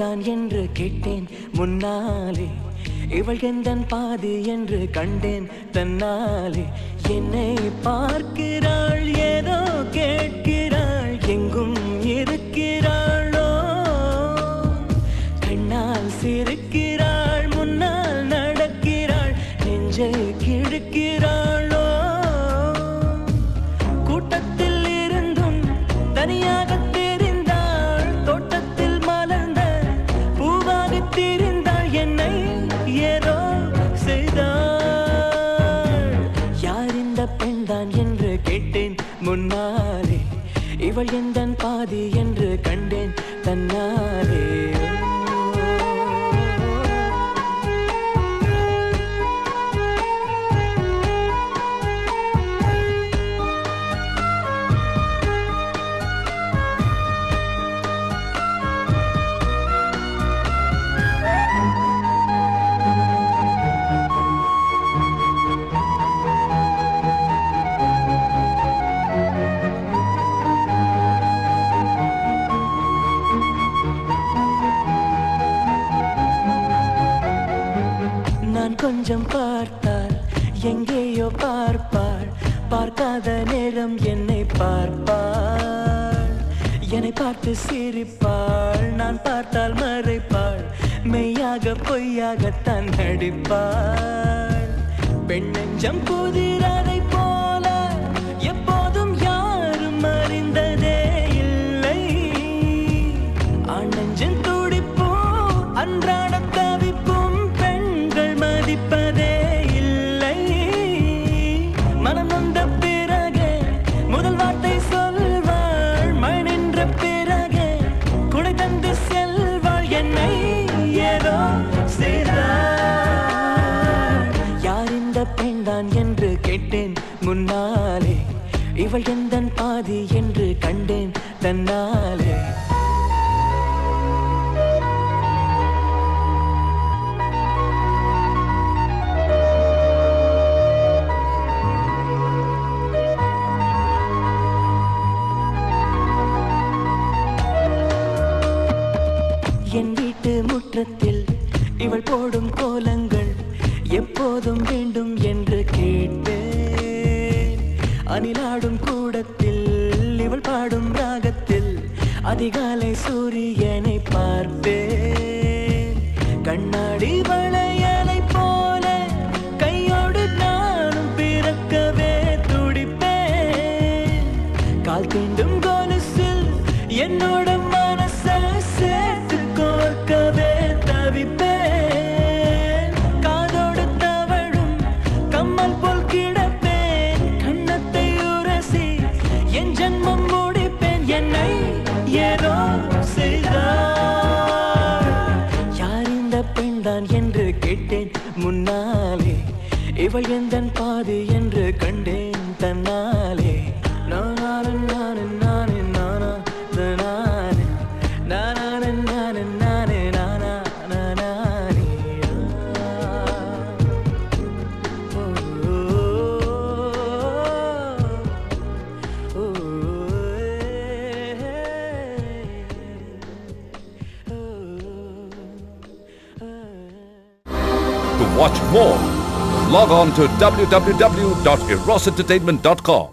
பெண்தான் என்று கேட்டேன் முன்னாலே, இவள் எந்தன் பாதி என்று கண்டேன் தன்னாலே. என்னை பார்க்கிறாள், ஏதோ கேட்கிறாள், எங்கும் இருக்கிறாளோ, கண்ணால் சிரிக்கிறாள், முன்னால் நடக்கிறாள், நெஞ்சை கிழக்கிறாளோ. கூட்டத்தில் இருந்தும் தனியாக தெரிந்தாள், தோட்டத்தில் மலர்ந்த பூவாக தெரிந்தாள், என்னை ஏதோ செய்தாள். யார் இந்த பெண்தான் என்று கேட்டேன் முன்னாலே, இவள் எந்தன் பாதி என்று கண்டேன் தன்னாலே. நான் கொஞ்சம் பார்த்தால் எங்கேயோ பார்ப்பாள், பார்க்காத நேரம் என்னை பார்ப்பாள், என்னை பார்த்து சிரிப்பாள், நான் பார்த்தால் மறைப்பாள், மெய்யாக பொய்யாகத்தான் நடிப்பாள். பெண் நெஞ்சம் புதிரதை போல எப்போதும் யாரும் அறிந்ததே இல்லை, ஆண் நெஞ்சம் துடிப்போ அன்றாட தவிப்பும் பெண்கள் மதிப்பதே இல்லை. மனம் வந்த பிறகு முதல் வார்த்தை சொல்வாள், மழை நின்ற பிறகு குடை தந்து செல்வாள், என்னை ஏதோ செய்தாள். யார் இந்த பெண்தான் என்று கேட்டேன் முன்னாலே, இவள் எந்தன் பாதி என்று கண்டேன் தன்னாலே. என் வீட்டு முற்றத்தில் இவள் போடும் கோலங்கள் எப்போதும் வேண்டும் என்று கேட்டேன். அணிலாடும் கூடத்தில் இவள் பாடும் ராகத்தில் அதிகாலை சூரியனை பார்ப்பேன். கண்ணாடி வளையலை போல கையோடு நானும் பிறக்கவே துடிப்பேன். கால் தீண்டும் கொலுசில் என்னோட மனசை சேர்த்து கோர்க்கவே தவிப்பேன். காதோடு தவழும் கம்மல் போல் கிடப்பேன், கண்ணத்தை உரசி என் ஜன்மம் முடிப்பேன், என்னை ஏதோ செய்தாள். யார் இந்த பெண்தான் என்று கேட்டேன் முன்னாலே, இவள் எந்தன் பாதி என்று கண்டேன் தன்னாலே. நானே நானே நானே நானா நானே நானே நானே நானே நானா நானே. To watch more, log on to www.erosentertainment.com.